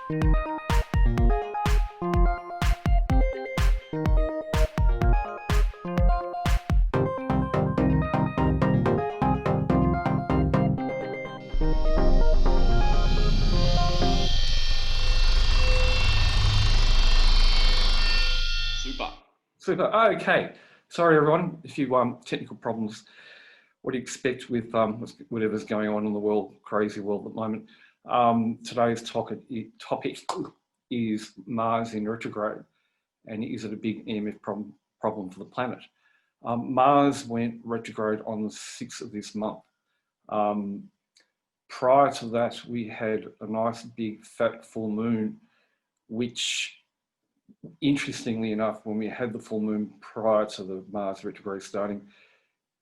Super. Okay. Sorry, everyone. A few technical problems. What do you expect with whatever's going on in the world, crazy world at the moment? Today's topic is Mars in retrograde, and is it a big EMF problem for the planet? Mars went retrograde on the 6th of this month. Prior to that, we had a nice big fat full moon, which, interestingly enough, when we had the full moon prior to the Mars retrograde starting,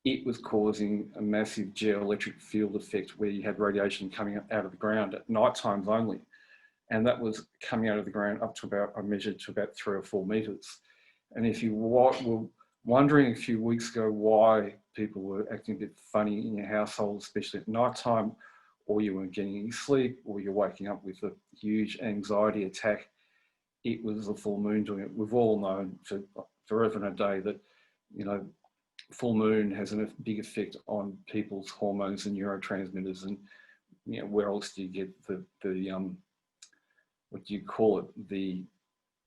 it was causing a massive geoelectric field effect where you had radiation coming out of the ground at night times only. And that was coming out of the ground up to about, I measured to about 3 or 4 meters. And if you were wondering a few weeks ago why people were acting a bit funny in your household, especially at night time, or you weren't getting any sleep, or you're waking up with a huge anxiety attack, it was the full moon doing it. We've all known for forever and a day that, you know, full moon has a big effect on people's hormones and neurotransmitters, and you know, where else do you get the what do you call it, the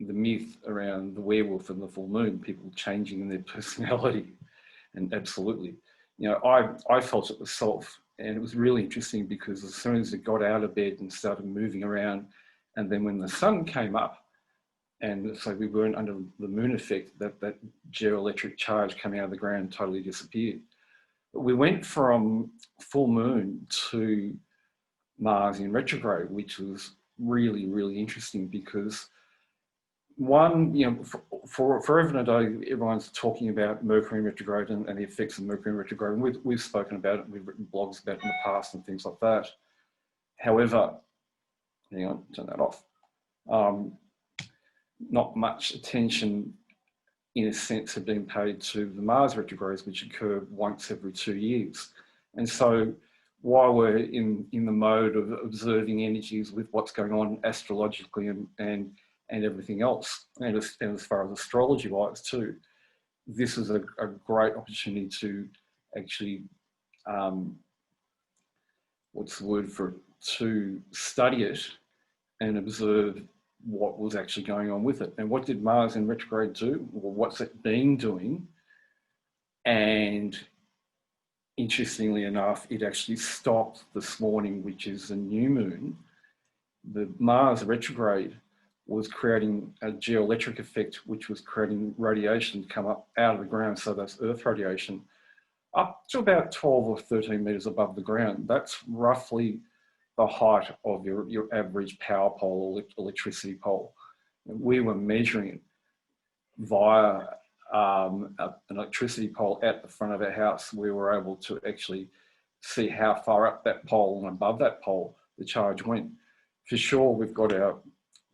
myth around the werewolf and the full moon, people changing in their personality. And absolutely, you know, I felt it myself, and it was really interesting because as soon as it got out of bed and started moving around, and then when the sun came up, and so we weren't under the moon effect, that geoelectric charge coming out of the ground totally disappeared. But we went from full moon to Mars in retrograde, which was really, really interesting because one, you know, for forever and a day, everyone's talking about Mercury in retrograde and the effects of Mercury in retrograde. And we've spoken about it, we've written blogs about it in the past and things like that. However, hang on, turn that off. Not much attention, in a sense, have been paid to the Mars retrogrades, which occur once every 2 years. And so while we're in the mode of observing energies with what's going on astrologically and everything else, and as far as astrology-wise too, this is a great opportunity to actually, what's the word for it, to study it and observe what was actually going on with it. And what did Mars in retrograde do? Well, what's it been doing? And interestingly enough, it actually stopped this morning, which is a new moon. The Mars retrograde was creating a geoelectric effect, which was creating radiation come up out of the ground. So that's Earth radiation up to about 12 or 13 meters above the ground. That's roughly the height of your average power pole or electricity pole. And we were measuring it via an electricity pole at the front of our house. We were able to actually see how far up that pole and above that pole the charge went. For sure, we've got our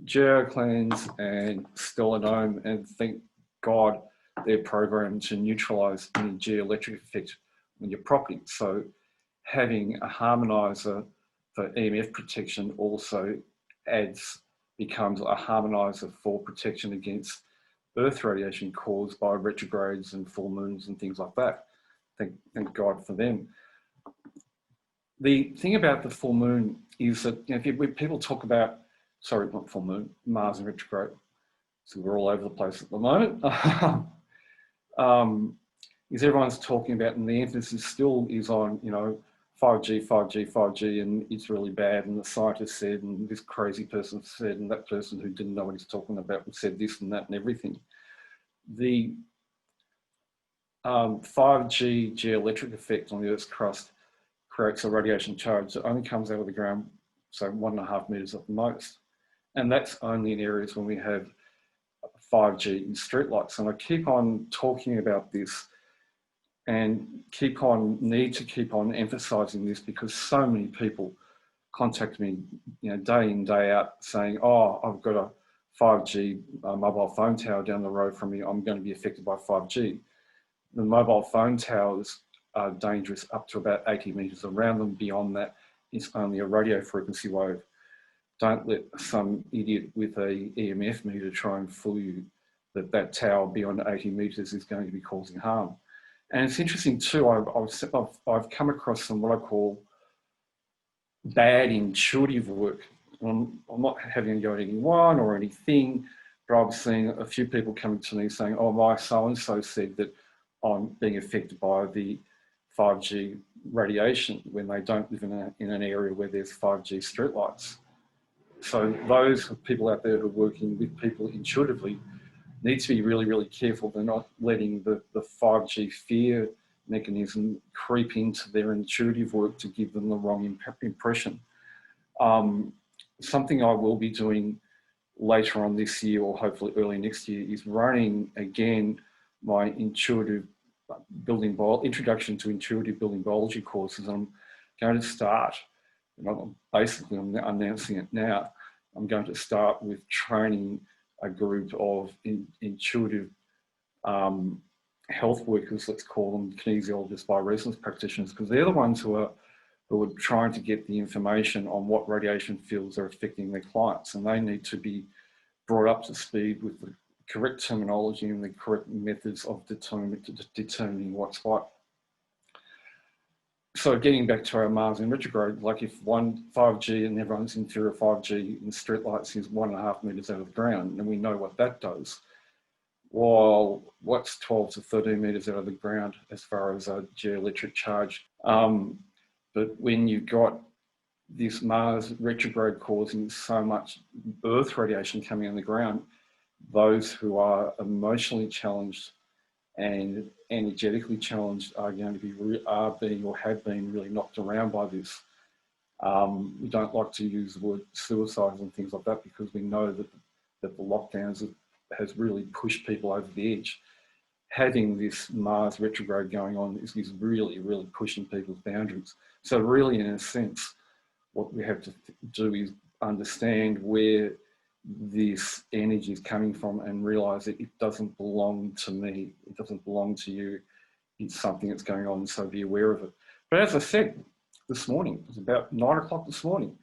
geoclans and stellar dome, and thank God they're programmed to neutralize any geoelectric effect on your property. So having a harmonizer for EMF protection also becomes a harmonizer for protection against Earth radiation caused by retrogrades and full moons and things like that. Thank God for them. The thing about the full moon is that, you know, when people talk about, sorry, not full moon, Mars in retrograde, so we're all over the place at the moment, is everyone's talking about, and the emphasis still is on, you know, 5G, 5G, 5G, and it's really bad, and the scientist said, and this crazy person said, and that person who didn't know what he's talking about said this and that and everything. The 5G geoelectric effect on the Earth's crust creates a radiation charge that only comes out of the ground, so 1.5 meters at the most. And that's only in areas when we have 5G in streetlights. And I keep on talking about this and need to keep on emphasizing this because so many people contact me, you know, day in, day out saying, oh, I've got a 5G mobile phone tower down the road from me, I'm going to be affected by 5G. The mobile phone towers are dangerous up to about 80 meters around them. Beyond that, it's only a radio frequency wave. Don't let some idiot with a EMF meter try and fool you that that tower beyond 80 metres is going to be causing harm. And it's interesting too, I've come across some what I call bad intuitive work. I'm not having a go at anyone or anything, but I've seen a few people coming to me saying, oh, my so-and-so said that I'm being affected by the 5G radiation when they don't live in an area where there's 5G streetlights. So those people out there who are working with people intuitively need to be really, really careful. They're not letting the 5G fear mechanism creep into their intuitive work to give them the wrong impression. Something I will be doing later on this year or hopefully early next year is running again my intuitive introduction to intuitive building biology courses. I'm going to start, basically I'm announcing it now, I'm going to start with training a group of intuitive health workers, let's call them kinesiologists, bioresonance practitioners, because they're the ones who are trying to get the information on what radiation fields are affecting their clients, and they need to be brought up to speed with the correct terminology and the correct methods of determining what's what. So getting back to our Mars in retrograde, like if 5G and everyone's in fear of 5G in streetlights is 1.5 meters out of the ground, and we know what that does. While what's 12 to 13 meters out of the ground as far as a geoelectric charge. But when you've got this Mars retrograde causing so much Earth radiation coming on the ground, those who are emotionally challenged and energetically challenged are going to be, or have been really knocked around by this. We don't like to use the word suicide and things like that because we know that the lockdowns has really pushed people over the edge. Having this Mars retrograde going on is really, really pushing people's boundaries. So really, in a sense, what we have to do is understand where this energy is coming from and realise that it doesn't belong to me, it doesn't belong to you, it's something that's going on, so be aware of it. But as I said this morning, it was about 9 o'clock this morning,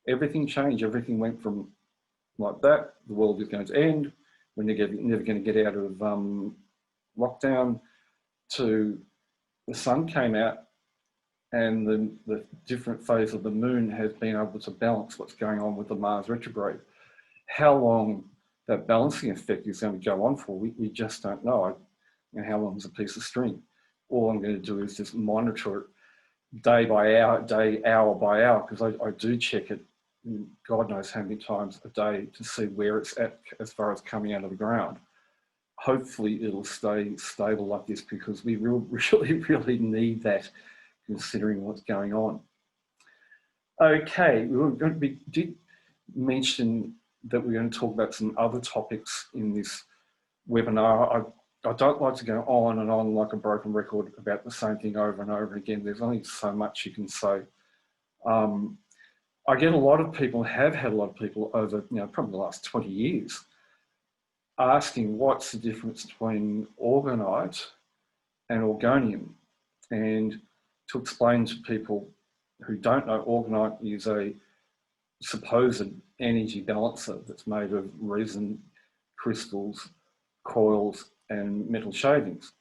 everything changed, everything went from like that, the world is going to end, we're never going to get out of lockdown, to the sun came out and the different phase of the moon has been able to balance what's going on with the Mars retrograde. How long that balancing effect is going to go on for, we just don't know. And how long is a piece of string? All I'm going to do is just monitor it day by hour, hour by hour, because I do check it God knows how many times a day to see where it's at as far as coming out of the ground. Hopefully it'll stay stable like this because we really need that considering what's going on. Okay, we did mention that we're going to talk about some other topics in this webinar. I don't like to go on and on like a broken record about the same thing over and over again. There's only so much you can say. I get a lot of people, have had a lot of people over, probably the last 20 years, asking what's the difference between orgonite and orgonium. And to explain to people who don't know, orgonite is a supposed energy balancer that's made of resin crystals, coils, and metal shavings.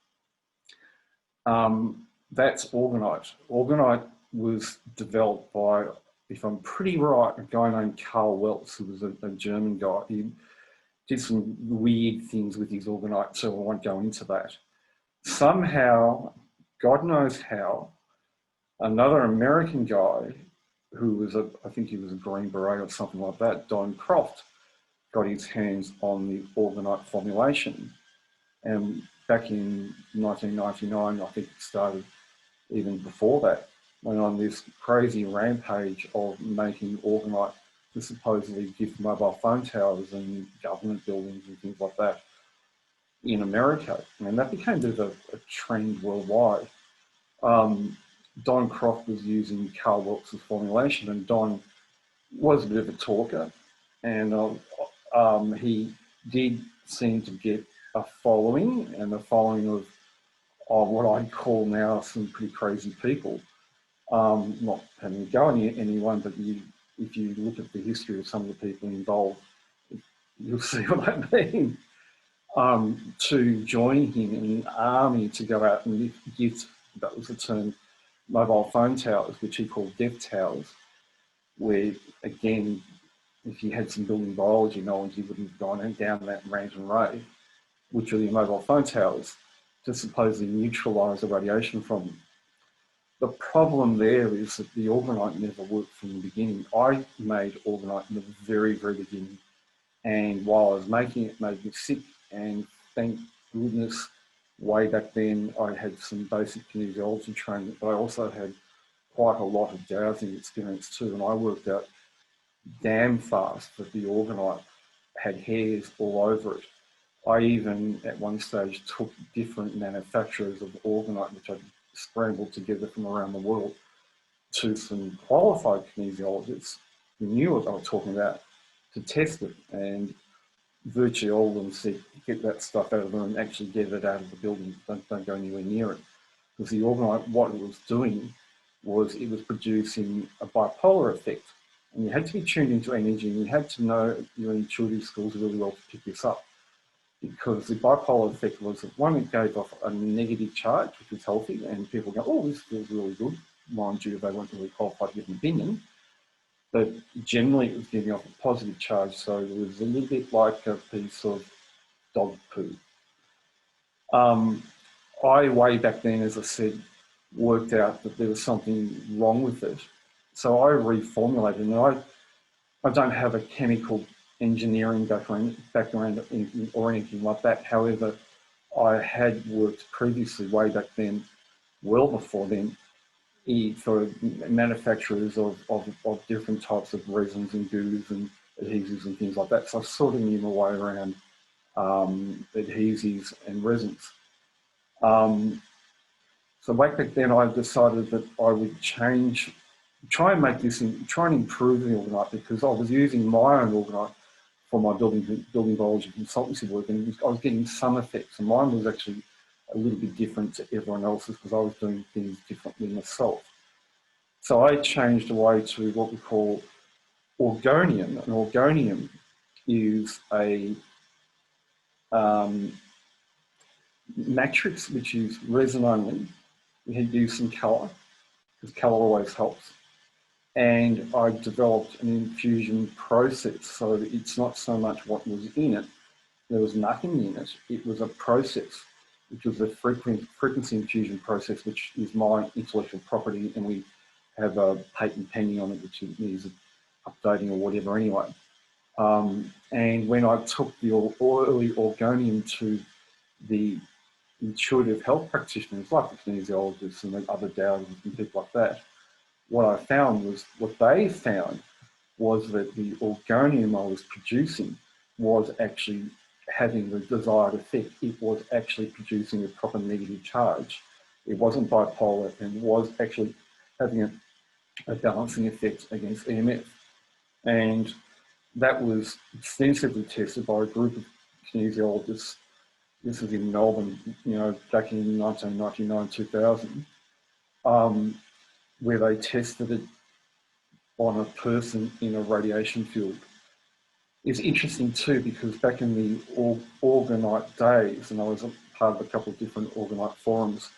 That's orgonite. Orgonite was developed by, if I'm pretty right, a guy named Carl Welz, who was a German guy. He did some weird things with his orgonite, so I won't go into that. Somehow, God knows how, another American guy who was I think he was a Green Beret or something like that, Don Croft, got his hands on the orgonite formulation. And back in 1999, I think it started even before that, went on this crazy rampage of making orgonite to supposedly give mobile phone towers and government buildings and things like that in America. And that became a bit of a trend worldwide. Don Croft was using Carl Welz's formulation, and Don was a bit of a talker, and he did seem to get a following, and the following of what I call now some pretty crazy people. Not having to go on anyone, but if you look at the history of some of the people involved, you'll see what I mean. To join him in an army to go out and get, that was the term, mobile phone towers, which he called death towers, where, again, if you had some building biology knowledge, you wouldn't have gone down that random road, which are your mobile phone towers, to supposedly neutralise the radiation from them. The problem there is that the orgonite never worked from the beginning. I made orgonite in the very, very beginning, and while I was making it, it made me sick, and thank goodness way back then I had some basic kinesiology training, but I also had quite a lot of dowsing experience too, and I worked out damn fast that the orgonite had hairs all over it. I even at one stage took different manufacturers of orgonite, which I scrambled together from around the world, to some qualified kinesiologists who knew what they were talking about to test it, and virtually all of them said, get that stuff out of them and actually get it out of the building, don't go anywhere near it. Because the orgonite, what it was doing was it was producing a bipolar effect, and you had to be tuned into energy, and you had to know your intuitive skills really well to pick this up, because the bipolar effect was that one, it gave off a negative charge, which was healthy, and people go, oh, this feels really good. Mind you, they weren't really qualified to give an opinion, but generally it was giving off a positive charge, so it was a little bit like a piece of dog poo. I, way back then, as I said, worked out that there was something wrong with it. So I reformulated, and I don't have a chemical engineering background or anything like that. However, I had worked previously, way back then, well before then, for manufacturers of different types of resins and glues and adhesives and things like that. So I sort of knew my way around adhesives and resins. So way back then, I decided that I would try and improve the orgonite, because I was using my own orgonite for my building biology consultancy work, and I was getting some effects, and mine was actually a little bit different to everyone else's because I was doing things differently myself. So I changed away to what we call Orgonium, and Orgonium is a matrix which is resin only. We had used some colour, because colour always helps. And I developed an infusion process, so it's not so much what was in it. There was nothing in it. It was a process, which was a frequency infusion process, which is my intellectual property, and we have a patent pending on it, which needs updating or whatever anyway. And when I took the early Orgonium to the intuitive health practitioners, like the kinesiologists and the other dowsers and people like that, what they found was that the Orgonium I was producing was actually having the desired effect. It was actually producing a proper negative charge. It wasn't bipolar, and was actually having a balancing effect against EMF. And that was extensively tested by a group of kinesiologists. This was in Melbourne, back in 1999, 2000, where they tested it on a person in a radiation field. It's interesting too, because back in the orgonite days, and I was a part of a couple of different orgonite forums,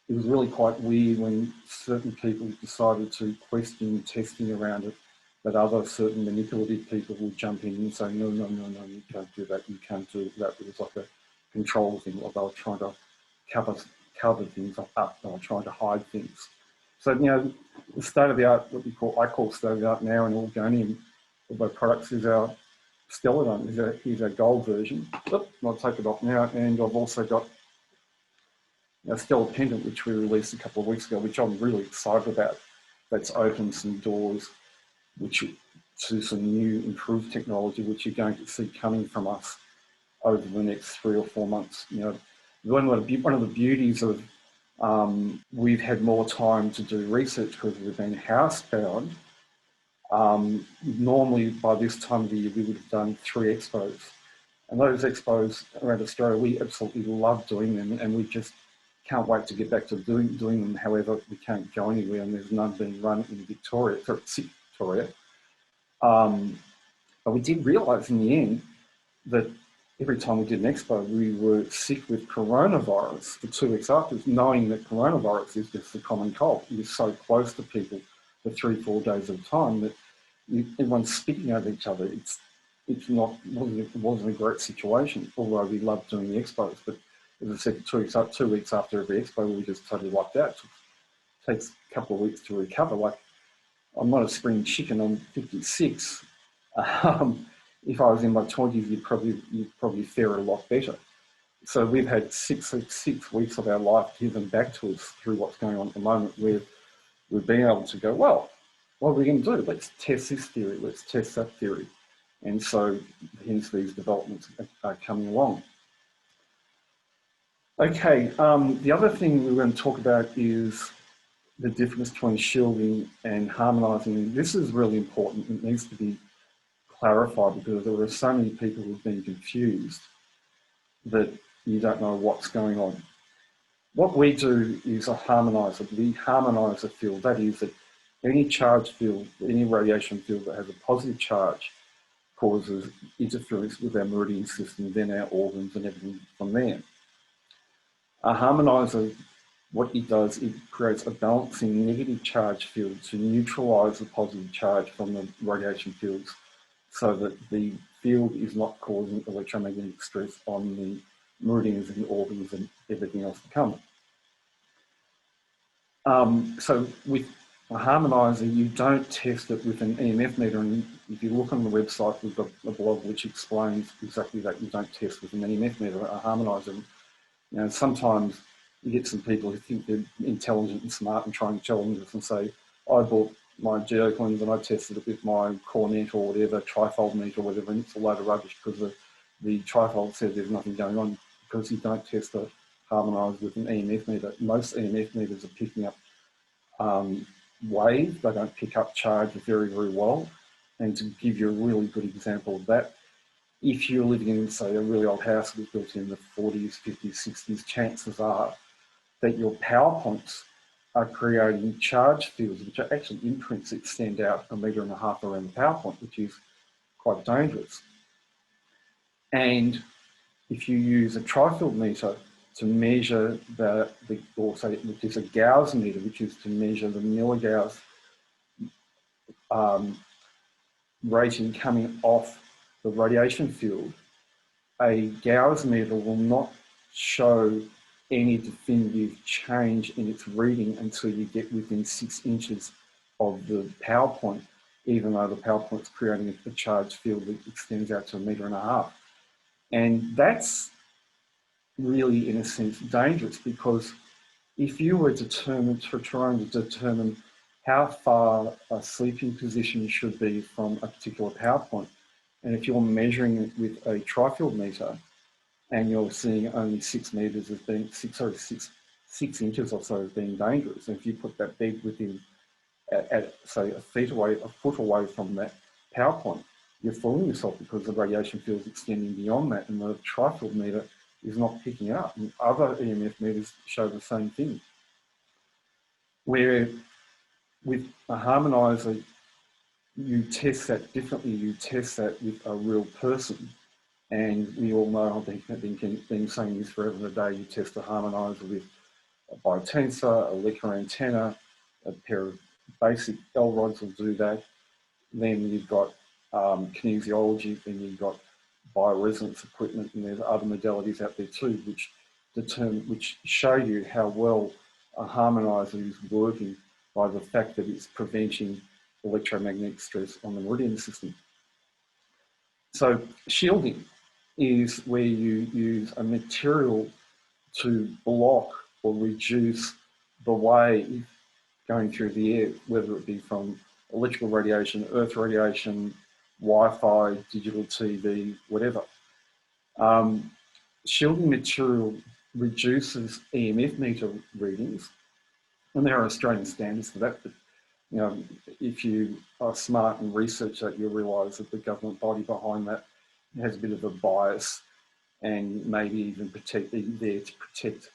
it was really quite weird when certain people decided to question testing around it, that other certain manipulative people would jump in and say, no, you can't do that, you can't do that. It was like a control thing, like they were trying to cover things up, they were trying to hide things. So, the state of the art, I call state of the art now in Orgonium, of our products, is our Stelladone, is our gold version. I'll take it off now, and I've also got a Stellar Pendant, which we released a couple of weeks ago, which I'm really excited about. That's opened some doors to some new improved technology, which you're going to see coming from us over the next 3 or 4 months. One of the beauties of we've had more time to do research because we've been housebound. Normally by this time of the year we would have done 3 expos, and those expos around Australia, we absolutely love doing them, and we just can't wait to get back to doing them. However, we can't go anywhere, and there's none being run in Victoria. But we did realise in the end that every time we did an expo, we were sick with coronavirus for 2 weeks after, knowing that coronavirus is just a common cold. You're so close to people for 3-4 days at a time that everyone's spitting over each other. It wasn't a great situation, although we loved doing the expos. But as I said, 2 weeks after every expo, we just totally wiped out. It takes a couple of weeks to recover. Like, I'm not a spring chicken, I'm 56. If I was in my 20s, you'd probably fare a lot better. So we've had six weeks of our life given back to us through what's going on at the moment, where we've been able to go, well, what are we going to do? Let's test this theory, let's test that theory. And so hence these developments are coming along. Okay, the other thing we're going to talk about is the difference between shielding and harmonising. This is really important. It needs to be clarified because there are so many people who've been confused that you don't know what's going on. What we do is a harmoniser. We harmonise a field. That is that any charge field, any radiation field that has a positive charge causes interference with our meridian system, then our organs and everything from there. A harmoniser, what it does, it creates a balancing negative charge field to neutralise the positive charge from the radiation fields so that the field is not causing electromagnetic stress on the meridians and the organs and everything else to come. So with a harmoniser, you don't test it with an EMF meter, and if you look on the website, we've got a blog which explains exactly that. You don't test with an EMF meter. A harmoniser, you know, sometimes you get some people who think they're intelligent and smart and trying to challenge us and say, I bought my geoclins and I tested it with my core net or whatever, trifold meter or whatever, and it's a load of rubbish because the trifold says there's nothing going on, because you don't test a harmoniser with an EMF meter. Most EMF meters are picking up wave, they don't pick up charge very, very well. And to give you a really good example of that, if you're living in, say, a really old house that was built in the 40s, 50s, 60s, chances are that your power points are creating charge fields which are actually imprints that extend out 1.5 meters around the power point, which is quite dangerous. And if you use a trifield meter to measure or say, which is a Gauss meter, which is to measure the milligauss rating coming off the radiation field, a Gauss meter will not show any definitive change in its reading until you get within 6 inches of the power point, even though the power point's creating a charge field that extends out to 1.5 meters. And that's really, in a sense, dangerous, because if you were determined to trying to determine how far a sleeping position should be from a particular power point, and if you're measuring it with a trifield meter and you're seeing only 6 meters as being 6 inches or so as being dangerous, and if you put that bed within at say a foot away from that power point, you're fooling yourself, because the radiation field is extending beyond that and the trifield meter is not picking it up. And other EMF meters show the same thing. Where with a harmoniser, you test that differently. You test that with a real person. And we all know, I've been saying this forever and a day, you test a harmoniser with a biotensor, a Lecker antenna, a pair of basic L rods will do that. Then you've got kinesiology, then you've got bioresonance equipment, and there's other modalities out there too, which show you how well a harmoniser is working by the fact that it's preventing electromagnetic stress on the meridian system. So shielding is where you use a material to block or reduce the wave going through the air, whether it be from electrical radiation, earth radiation, Wi-Fi, digital TV, whatever. Shielding material reduces EMF meter readings, and there are Australian standards for that. But you know, if you are smart and research that, you'll realise that the government body behind that has a bit of a bias, and maybe even there to protect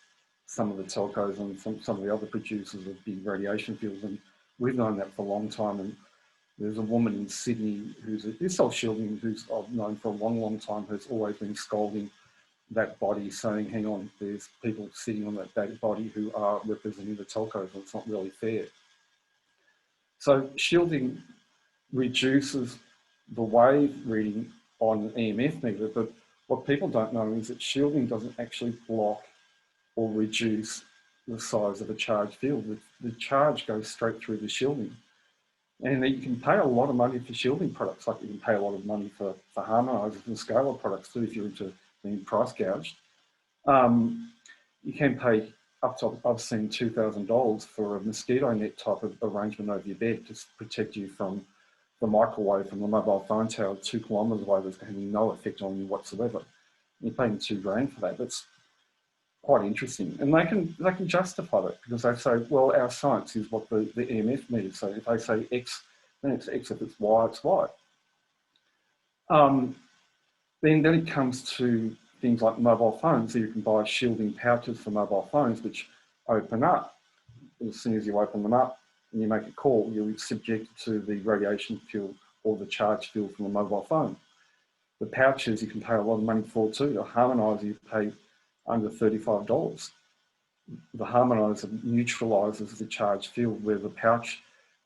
some of the telcos and some of the other producers of big radiation fields. And we've known that for a long time. And There's a woman in Sydney who's self-shielding, who's I've known for a long, long time, who's always been scolding that body, saying, hang on, there's people sitting on that body who are representing the telcos, and it's not really fair. So shielding reduces the wave reading on an EMF meter, but what people don't know is that shielding doesn't actually block or reduce the size of a charge field. The charge goes straight through the shielding. And you can pay a lot of money for shielding products, like you can pay a lot of money for harmonizers and scalar products too if you're into being price gouged. You can pay up to, I've seen $2,000 for a mosquito net type of arrangement over your bed to protect you from the microwave from the mobile phone tower 2 kilometres away that's having no effect on you whatsoever. You're paying $2 grand for that. That's quite interesting. And they can justify that because they say, well, our science is what the EMF meter. So if they say X, then it's X. If it's Y, it's Y. Then it comes to things like mobile phones. So you can buy shielding pouches for mobile phones, which open up. As soon as you open them up and you make a call, you're subjected to the radiation field or the charge field from the mobile phone. The pouches you can pay a lot of money for too. The harmonizer you pay under $35. The harmonizer neutralizes the charge field where the pouch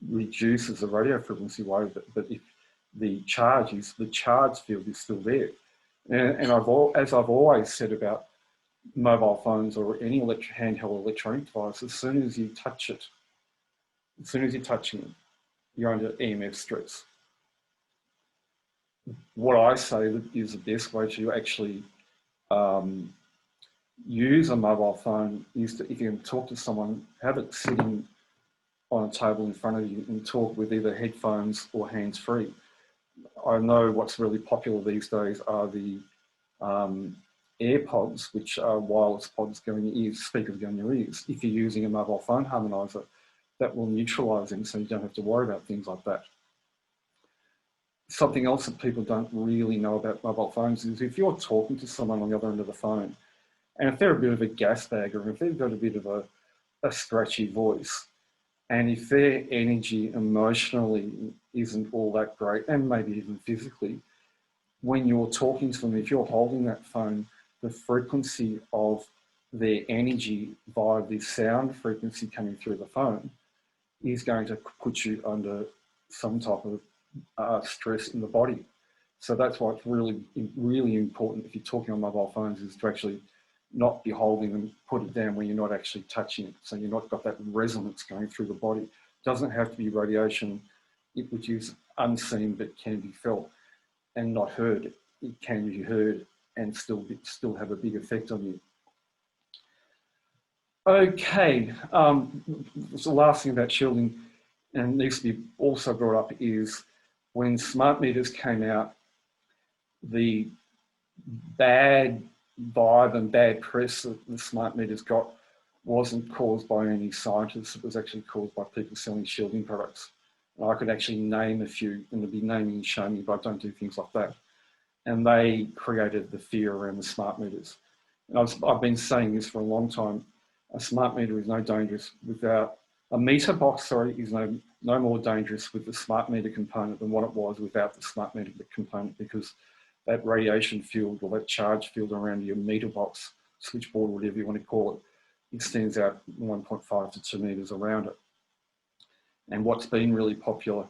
reduces the radio frequency wave, but if the charge field is still there. And as I've always said about mobile phones or any handheld electronic device, as soon as you touch it, as soon as you're touching it, you're under EMF stress. What I say is the best way to actually use a mobile phone is to, if you can talk to someone, have it sitting on a table in front of you and talk with either headphones or hands-free. I know what's really popular these days are the AirPods, which are wireless pods going in your ears, speakers going in your ears. If you're using a mobile phone harmonizer, that will neutralize them so you don't have to worry about things like that. Something else that people don't really know about mobile phones is if you're talking to someone on the other end of the phone, and if they're a bit of a gas bag, or if they've got a bit of a scratchy voice, and if their energy emotionally isn't all that great, and maybe even physically, when you're talking to them, if you're holding that phone, the frequency of their energy via the sound frequency coming through the phone is going to put you under some type of stress in the body. So that's why it's really, really important if you're talking on mobile phones is to actually not be holding them, put it down where you're not actually touching it. So you're not got that resonance going through the body. It doesn't have to be radiation, which is unseen but can be felt and not heard. It can be heard and still have a big effect on you. Okay, the last thing about shielding, and needs to be also brought up, is when smart meters came out, the bad vibe and bad press that the smart meters got wasn't caused by any scientists. It was actually caused by people selling shielding products. And I could actually name a few, and there'd be naming and shaming, but I don't do things like that. And they created the fear around the smart meters. And I've been saying this for a long time. A smart meter is no dangerous without, a meter box, sorry, is no more dangerous with the smart meter component than what it was without the smart meter component, because that radiation field or that charge field around your meter box, switchboard, whatever you want to call it, extends out 1.5 to 2 meters around it. And what's been really popular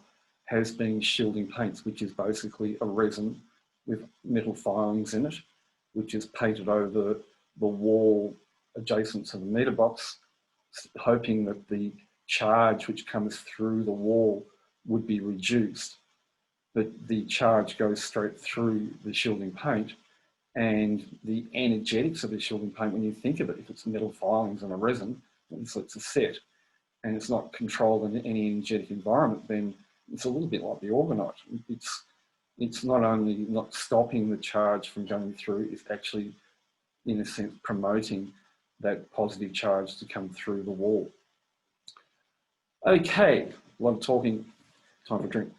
has been shielding paints, which is basically a resin with metal filings in it, which is painted over the wall adjacent to the meter box, hoping that the charge which comes through the wall would be reduced. But the charge goes straight through the shielding paint, and the energetics of the shielding paint, when you think of it, if it's metal filings and a resin, so it's a set, and it's not controlled in any energetic environment, then it's a little bit like the orgonite. It's not only not stopping the charge from going through, it's actually, in a sense, promoting that positive charge to come through the wall. Okay, a lot of talking, time for a drink.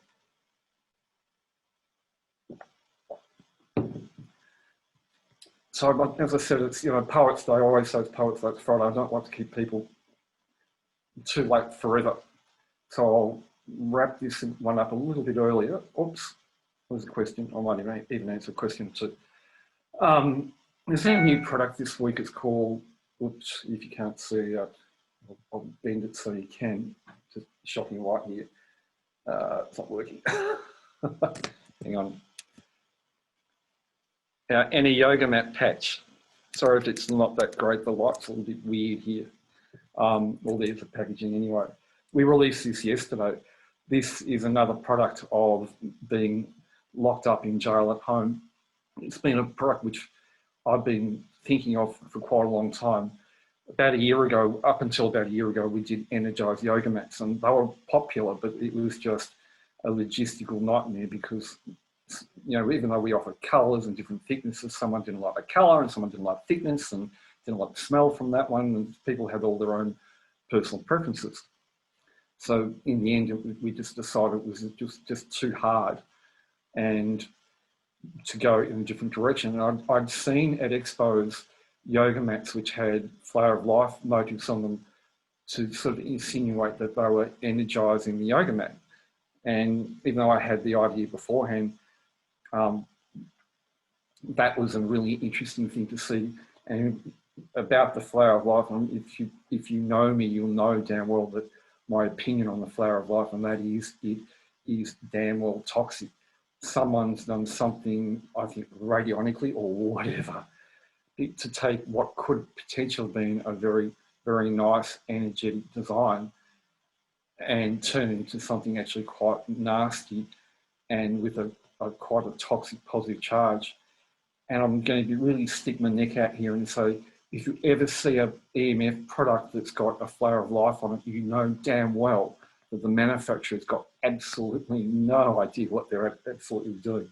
So, as I said, it's, you know, Poets Day. I always say it's Poets Day, it's Friday. I don't like to keep people too late forever. So wrap this one up a little bit earlier. Oops, there's a question. I might even answer a question too. There's a new product this week. It's called, oops, if you can't see, I'll bend it so you can. Just shocking right here. It's not working. Hang on. And a yoga mat patch. Sorry if it's not that great. The light's a little bit weird here. Well, there's the packaging anyway. We released this yesterday. This is another product of being locked up in jail at home. It's been a product which I've been thinking of for quite a long time. About a year ago, up until about a year ago, we did energized yoga mats, and they were popular, but it was just a logistical nightmare because, you know, even though we offered colours and different thicknesses, someone didn't like the colour and someone didn't like thickness and didn't like the smell from that one, and people had all their own personal preferences. So in the end, we just decided it was just too hard and to go in a different direction. And I'd seen at expos yoga mats which had flower of life motifs on them to sort of insinuate that they were energizing the yoga mat. And even though I had the idea beforehand, that was a really interesting thing to see. And about the flower of life, if you know me, you'll know damn well that my opinion on the flower of life, and that is it is damn well toxic. Someone's done something, I think, radionically or whatever, to take what could potentially have been a very, very nice energetic design and turn it into something actually quite nasty and with quite a toxic positive charge. And I'm going to be really stick my neck out here and say, if you ever see an EMF product that's got a flower of life on it, you know damn well that the manufacturer's got absolutely no idea what they're absolutely doing.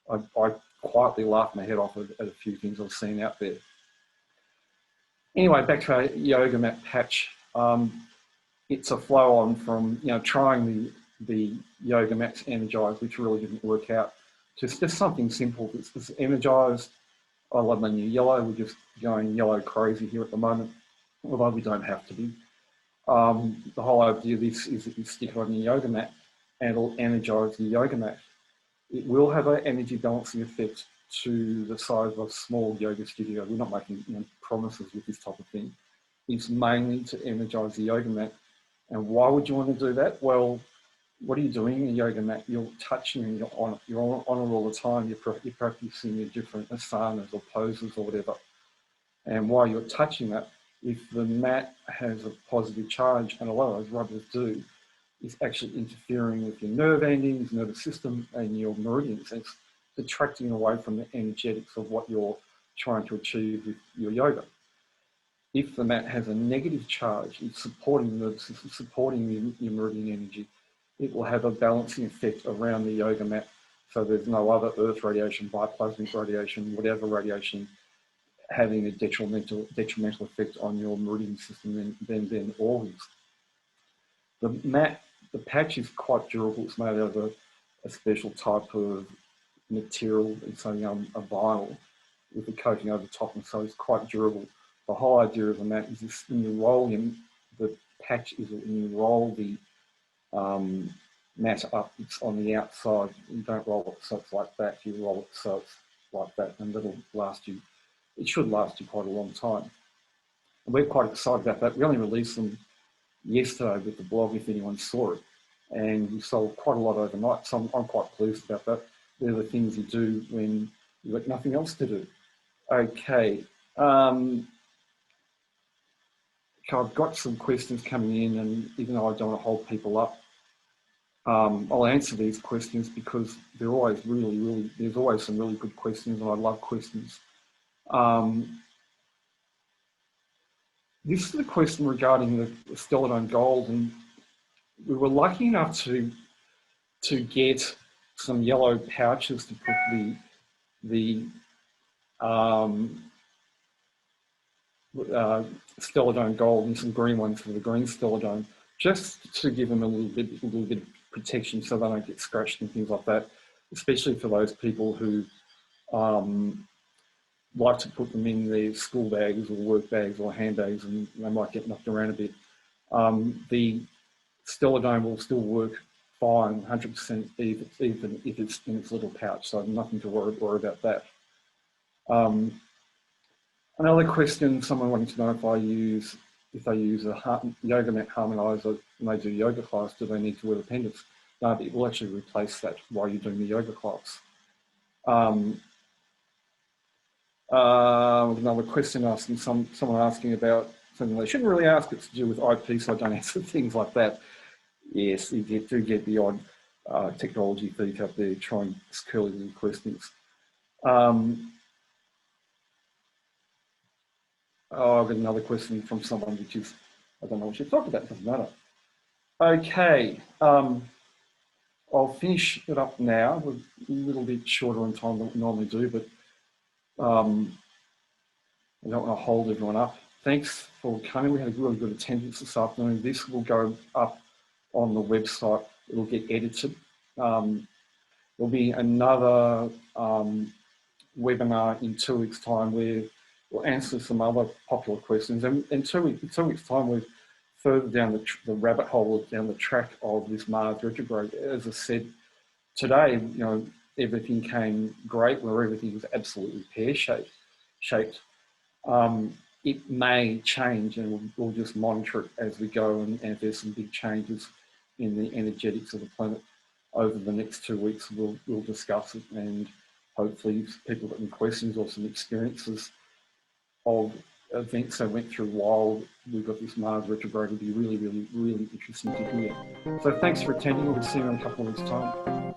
I quietly laughed my head off at a few things I've seen out there. Anyway, back to our yoga mat patch. It's a flow on from, you know, trying the yoga mats energized, which really didn't work out. Just something simple. It's energized. I love my new yellow. We're just going yellow crazy here at the moment, although we don't have to be. The whole idea of this is that you stick it on your yoga mat and it'll energize the yoga mat. It will have an energy balancing effect to the size of a small yoga studio. We're not making, you know, promises with this type of thing. It's mainly to energize the yoga mat. And why would you want to do that? Well, what are you doing in a yoga mat? You're touching and you're on it all the time. You're practicing your different asanas or poses or whatever. And while you're touching that, if the mat has a positive charge, and a lot of those rubbers do, it's actually interfering with your nerve endings, nervous system, and your meridians. It's detracting away from the energetics of what you're trying to achieve with your yoga. If the mat has a negative charge, it's supporting the nervous system, supporting your meridian energy. It will have a balancing effect around the yoga mat, so there's no other earth radiation, bioplasmic radiation, whatever radiation having a detrimental effect on your meridian system and then organs. The mat, the patch is quite durable. It's made out of a special type of material. It's a vinyl with a coating over the top, and so it's quite durable. The whole idea of the mat is this: when you roll the patch is when you roll the mat up, it's on the outside. You don't roll it so it's like that. You roll it so it's like that, and that'll last you. It should last you quite a long time. And we're quite excited about that. We only released them yesterday with the blog, if anyone saw it, and we sold quite a lot overnight. So I'm quite pleased about that. They're the things you do when you've got nothing else to do. Okay. I've got some questions coming in, and even though I don't want to hold people up, I'll answer these questions because they're always there's always some really good questions, and I love questions. This is a question regarding the Stelladone Gold, and we were lucky enough to get some yellow pouches to put the Stelladone Gold and some green ones for the green Stelladone, just to give them a little bit of protection so they don't get scratched and things like that, especially for those people who like to put them in their school bags or work bags or handbags, and they might get knocked around a bit. The Stelladone will still work fine, 100% even if it's in its little pouch, so nothing to worry about that. Another question, someone wanting to know if they use a yoga mat harmonizer and they do yoga class, do they need to wear the pendants? No, it will actually replace that while you're doing the yoga class. Another question asking, someone asking about something they shouldn't really ask, it's to do with IP, so I don't answer things like that. Yes, you do get the odd technology geek up there trying curly little questions. Oh, I've got another question from someone, which is, I don't know what you've talked about, doesn't matter. Okay, I'll finish it up now. We're a little bit shorter on time than we normally do, but I don't want to hold everyone up. Thanks for coming. We had a really good attendance this afternoon. This will go up on the website. It'll get edited. There'll be another webinar in 2 weeks' time where we'll answer some other popular questions. And in 2 weeks' time, we're further down the rabbit hole, down the track of this Mars retrograde. As I said today, you know, everything came great, where everything was absolutely pear-shaped. It may change, and we'll just monitor it as we go. And if there's some big changes in the energetics of the planet over the next 2 weeks, we'll discuss it. And hopefully people have got any questions or some experiences of events they went through while we've got this Mars retrograde. Would be really, really, really interesting to hear. So thanks for attending. We'll see you in a couple of weeks' time.